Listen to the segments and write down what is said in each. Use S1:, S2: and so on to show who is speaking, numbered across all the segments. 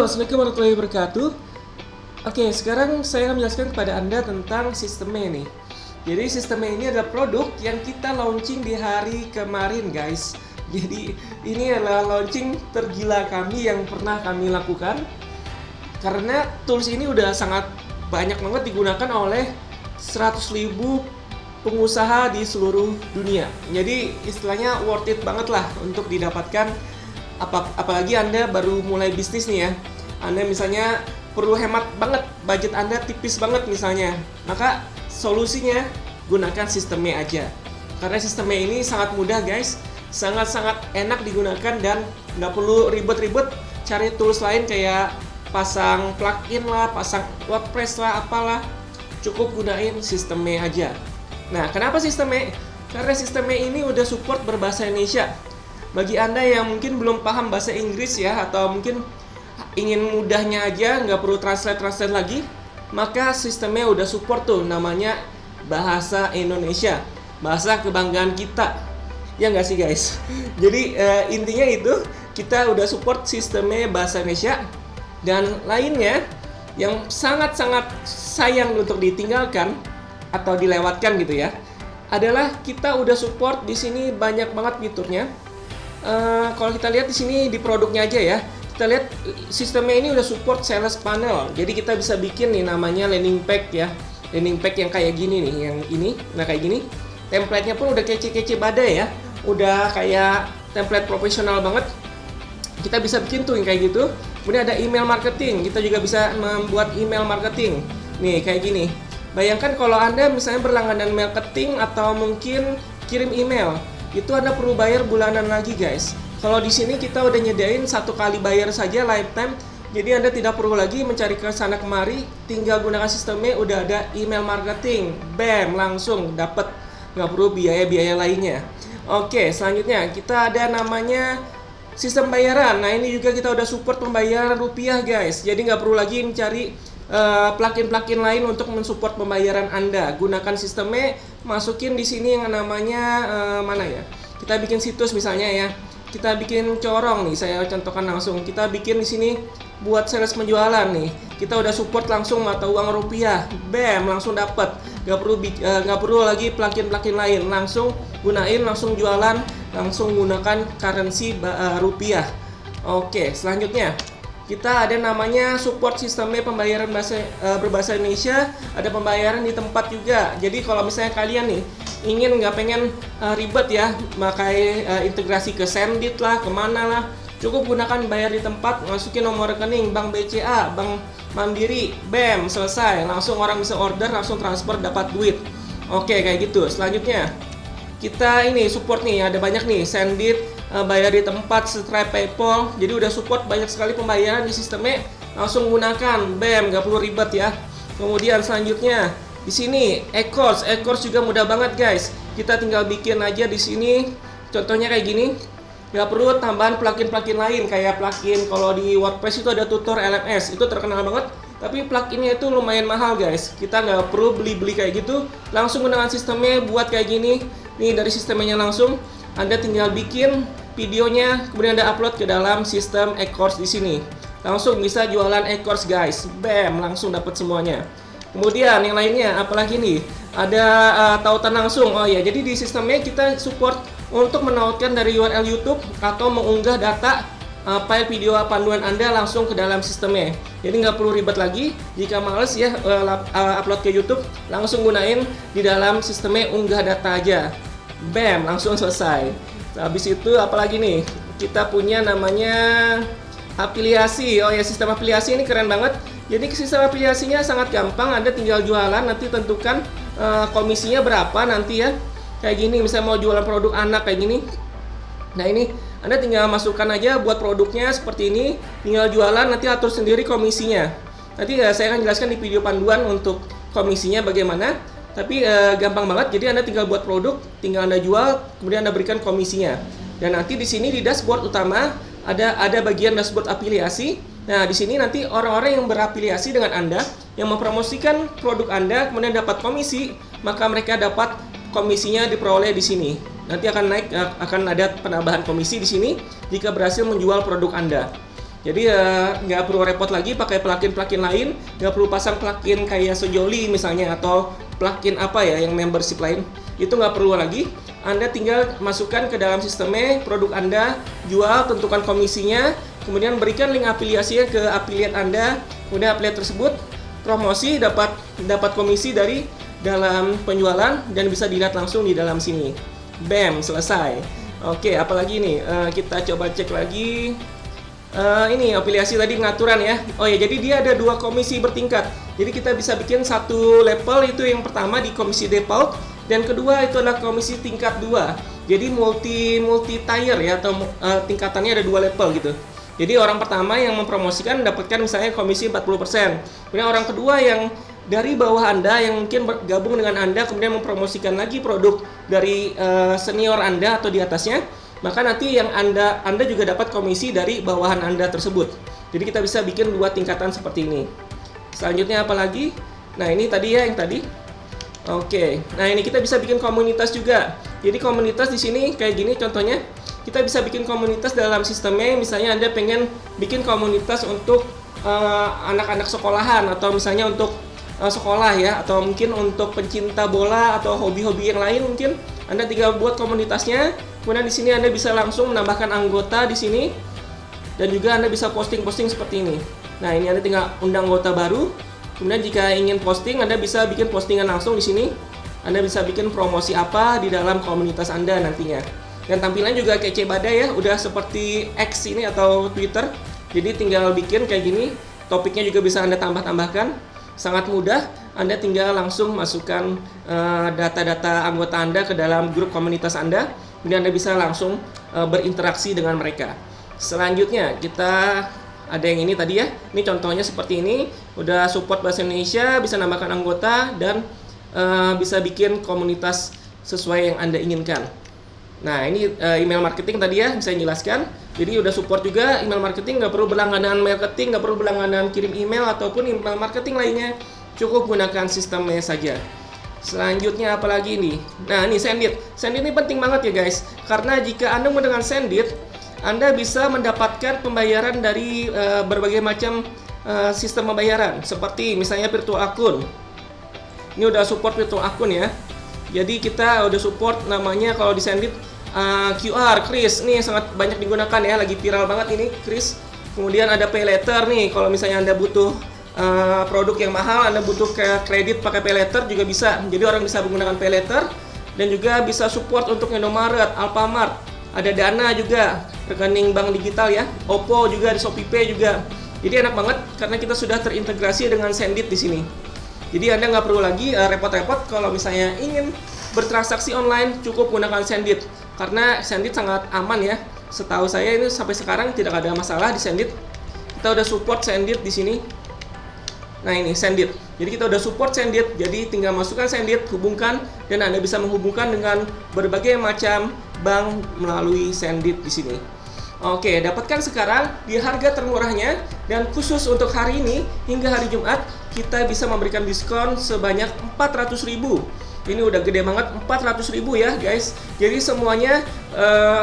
S1: Assalamualaikum warahmatullahi wabarakatuh. Oke, sekarang saya akan menjelaskan kepada Anda tentang sistemnya nih. Jadi sistemnya ini adalah produk yang kita launching di hari kemarin, guys. Jadi ini adalah launching tergila kami yang pernah kami lakukan. Karena tools ini udah sangat banyak banget digunakan oleh 100.000 pengusaha di seluruh dunia. Jadi istilahnya worth it banget lah untuk didapatkan. Apalagi Anda baru mulai bisnis nih ya. Anda misalnya perlu hemat banget, budget Anda tipis banget misalnya. Maka solusinya gunakan sistemnya aja. Karena sistemnya ini sangat mudah, guys. Sangat-sangat enak digunakan dan nggak perlu ribet-ribet cari tools lain kayak pasang plugin lah, pasang WordPress lah, apalah. Cukup gunain sistemnya aja. Nah, kenapa sistemnya? Karena sistemnya ini udah support berbahasa Indonesia. Bagi Anda yang mungkin belum paham bahasa Inggris ya, atau mungkin ingin mudahnya aja, nggak perlu translate lagi, maka sistemnya udah support tuh, namanya bahasa Indonesia, bahasa kebanggaan kita. Ya nggak sih guys? Jadi intinya itu, kita udah support sistemnya bahasa Indonesia. Dan lainnya, yang sangat-sangat sayang untuk ditinggalkan atau dilewatkan gitu ya, adalah kita udah support di sini banyak banget fiturnya. Kalau kita lihat di sini di produknya aja ya, kita lihat sistemnya ini udah support sales panel. Jadi kita bisa bikin nih namanya landing page ya, landing page yang kayak gini nih, yang ini, nah kayak gini. Template-nya pun udah kece-kece badai ya, udah kayak template profesional banget. Kita bisa bikin tuh yang kayak gitu. Kemudian ada email marketing, kita juga bisa membuat email marketing. Nih kayak gini. Bayangkan kalau Anda misalnya berlangganan marketing atau mungkin kirim email, itu Anda perlu bayar bulanan lagi, guys. Kalau di sini kita udah nyediain satu kali bayar saja lifetime, jadi Anda tidak perlu lagi mencari ke sana kemari, tinggal gunakan sistemnya, udah ada email marketing, bam, langsung dapat, nggak perlu biaya-biaya lainnya. Oke, selanjutnya kita ada namanya sistem bayaran. Nah ini juga kita udah support pembayaran rupiah, guys. Jadi nggak perlu lagi mencari plugin-plugin lain untuk mensupport pembayaran Anda. Gunakan sistemnya, masukin di sini yang namanya mana ya? Kita bikin situs misalnya ya. Kita bikin corong nih, saya contohkan langsung. Kita bikin di sini buat sales penjualan nih. Kita udah support langsung mata uang rupiah. Bam, langsung dapat. Nggak perlu lagi plugin-plugin lain. Langsung gunain, langsung jualan, langsung gunakan currency rupiah. Oke, selanjutnya kita ada namanya support sistemnya pembayaran berbahasa Indonesia, ada pembayaran di tempat juga. Jadi kalau misalnya kalian nih ingin nggak pengen ribet ya, pakai integrasi ke Sendit lah, kemana lah, cukup gunakan bayar di tempat, masukin nomor rekening Bank BCA, Bank Mandiri, bam, selesai. Langsung orang bisa order, langsung transfer, dapat duit. Oke, kayak gitu. Selanjutnya kita ini support nih, ada banyak nih, Sendit, bayar di tempat, Stripe, PayPal. Jadi udah support banyak sekali pembayaran di sistemnya, langsung gunakan, bam, nggak perlu ribet ya. Kemudian selanjutnya di sini e-course juga mudah banget, guys. Kita tinggal bikin aja di sini, contohnya kayak gini. Nggak perlu tambahan plugin lain kayak plugin kalau di WordPress itu ada tutor LMS, itu terkenal banget. Tapi pluginnya itu lumayan mahal, guys. Kita nggak perlu beli kayak gitu. Langsung gunakan sistemnya buat kayak gini. Nih dari sistemnya langsung, Anda tinggal bikin videonya, kemudian Anda upload ke dalam sistem e-course di sini. Langsung bisa jualan e-course, guys. Bam, langsung dapat semuanya. Kemudian yang lainnya, apalagi nih? Ada tautan langsung. Oh ya, jadi di sistemnya kita support untuk menautkan dari URL YouTube atau mengunggah data file video panduan Anda langsung ke dalam sistemnya. Jadi nggak perlu ribet lagi. Jika males ya upload ke YouTube, langsung gunain di dalam sistemnya unggah data aja. Bam, langsung selesai. Habis itu apalagi nih? Kita punya namanya afiliasi. Oh ya, sistem afiliasi ini keren banget. Jadi sistem afiliasinya sangat gampang. Anda tinggal jualan, nanti tentukan komisinya berapa nanti ya. Kayak gini, misalnya mau jualan produk anak kayak gini. Nah ini Anda tinggal masukkan aja buat produknya seperti ini, tinggal jualan, nanti atur sendiri komisinya. Nanti saya akan jelaskan di video panduan untuk komisinya bagaimana. Tapi gampang banget. Jadi Anda tinggal buat produk, tinggal Anda jual, kemudian Anda berikan komisinya. Dan nanti di sini di dashboard utama ada bagian dashboard afiliasi. Nah di sini nanti orang-orang yang berafiliasi dengan Anda, yang mempromosikan produk Anda, kemudian dapat komisi, maka mereka dapat komisinya diperoleh di sini. Nanti akan naik, akan ada penambahan komisi di sini jika berhasil menjual produk Anda. Jadi nggak perlu repot lagi pakai plugin-plugin lain, nggak perlu pasang plugin kayak Sojoli misalnya, atau plugin apa ya yang membership lain. Itu nggak perlu lagi. Anda tinggal masukkan ke dalam sistemnya produk Anda, jual, tentukan komisinya, kemudian berikan link afiliasinya ke affiliate Anda, kemudian affiliate tersebut promosi, dapat komisi dari dalam penjualan dan bisa dilihat langsung di dalam sini. Bam, selesai. Oke, apalagi nih? Kita coba cek lagi. Ini afiliasi tadi pengaturan ya. Oh ya, jadi dia ada 2 komisi bertingkat. Jadi kita bisa bikin satu level, itu yang pertama di komisi default, dan kedua itu adalah komisi tingkat 2. Jadi multi tier ya, atau tingkatannya ada 2 level gitu. Jadi orang pertama yang mempromosikan mendapatkan misalnya komisi 40%. Kemudian orang kedua yang dari bawah Anda yang mungkin bergabung dengan Anda kemudian mempromosikan lagi produk dari senior Anda atau di atasnya, maka nanti yang Anda juga dapat komisi dari bawahan Anda tersebut. Jadi kita bisa bikin 2 tingkatan seperti ini. Selanjutnya apa lagi? Nah, ini tadi ya yang tadi. Oke. Nah, ini kita bisa bikin komunitas juga. Jadi komunitas di sini kayak gini contohnya. Kita bisa bikin komunitas dalam sistemnya. Misalnya Anda pengen bikin komunitas untuk anak-anak sekolahan, atau misalnya untuk sekolah ya, atau mungkin untuk pencinta bola atau hobi-hobi yang lain mungkin. Anda tinggal buat komunitasnya. Kemudian di sini Anda bisa langsung menambahkan anggota di sini, dan juga Anda bisa posting-posting seperti ini. Nah, ini Anda tinggal undang anggota baru. Kemudian jika ingin posting, Anda bisa bikin postingan langsung di sini. Anda bisa bikin promosi apa di dalam komunitas Anda nantinya. Dan tampilan juga kece badai ya, udah seperti X ini atau Twitter. Jadi tinggal bikin kayak gini. Topiknya juga bisa Anda tambah-tambahkan. Sangat mudah. Anda tinggal langsung masukkan data-data anggota Anda ke dalam grup komunitas Anda. Kemudian Anda bisa langsung berinteraksi dengan mereka. Selanjutnya kita ada yang ini tadi ya. Ini contohnya seperti ini. Udah support bahasa Indonesia, bisa nambahkan anggota, dan bisa bikin komunitas sesuai yang Anda inginkan. Nah, ini email marketing tadi ya, bisa jelaskan. Jadi udah support juga email marketing, nggak perlu berlangganan marketing, nggak perlu berlangganan kirim email ataupun email marketing lainnya. Cukup gunakan sistemnya saja. Selanjutnya apa lagi nih? Nah, ini Sendit. Sendit ini penting banget ya guys, karena jika Anda menggunakan Sendit, Anda bisa mendapatkan pembayaran dari berbagai macam sistem pembayaran, seperti misalnya virtual akun. Ini udah support virtual akun ya. Jadi kita udah support namanya kalau di Sendit QR, Kris. Ini sangat banyak digunakan ya, lagi viral banget ini Kris. Kemudian ada pay later nih, kalau misalnya Anda butuh produk yang mahal, Anda butuh kredit pakai pay later juga bisa. Jadi orang bisa menggunakan pay later, dan juga bisa support untuk Indomaret, Alfamart. Ada Dana juga, rekening bank digital ya. Oppo juga, di ShopeePay juga. Jadi enak banget karena kita sudah terintegrasi dengan Sendit di sini. Jadi Anda nggak perlu lagi repot-repot kalau misalnya ingin bertransaksi online, cukup gunakan Sendit. Karena Sendit sangat aman ya. Setahu saya ini sampai sekarang tidak ada masalah di Sendit. Kita udah support Sendit di sini. Nah, ini Sendit. Jadi kita udah support Sendit. Jadi tinggal masukkan Sendit, hubungkan, dan Anda bisa menghubungkan dengan berbagai macam bank melalui Sendit di sini. Oke, dapatkan sekarang di harga termurahnya, dan khusus untuk hari ini hingga hari Jumat kita bisa memberikan diskon sebanyak 400.000. Ini udah gede banget, 400.000 ya guys. Jadi semuanya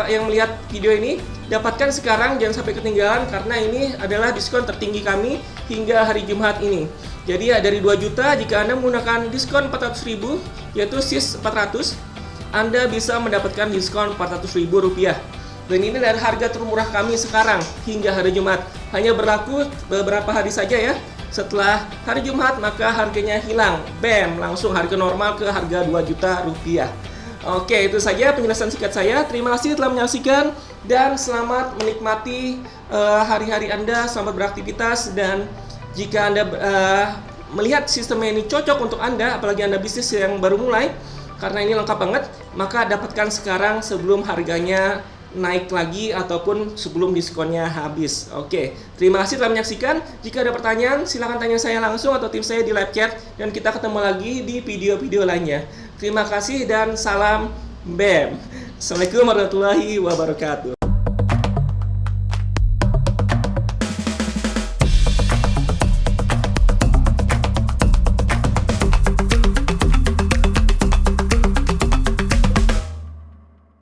S1: yang melihat video ini dapatkan sekarang, jangan sampai ketinggalan, karena ini adalah diskon tertinggi kami hingga hari Jumat ini. Jadi ya, dari 2 juta, jika Anda menggunakan diskon 400.000 yaitu SIS 400, Anda bisa mendapatkan diskon Rp400.000. Dan ini dari harga termurah kami sekarang hingga hari Jumat. Hanya berlaku beberapa hari saja ya. Setelah hari Jumat maka harganya hilang. Bam, langsung harga normal ke harga Rp2 juta. Oke, itu saja penjelasan singkat saya. Terima kasih telah menyaksikan, dan selamat menikmati hari-hari Anda. Selamat beraktivitas, dan jika Anda melihat sistemnya ini cocok untuk Anda, apalagi Anda bisnis yang baru mulai, karena ini lengkap banget, maka dapatkan sekarang sebelum harganya naik lagi ataupun sebelum diskonnya habis. Oke, terima kasih telah menyaksikan. Jika ada pertanyaan, silahkan tanya saya langsung atau tim saya di live chat, dan kita ketemu lagi di video-video lainnya. Terima kasih dan salam BEM. Assalamualaikum warahmatullahi wabarakatuh.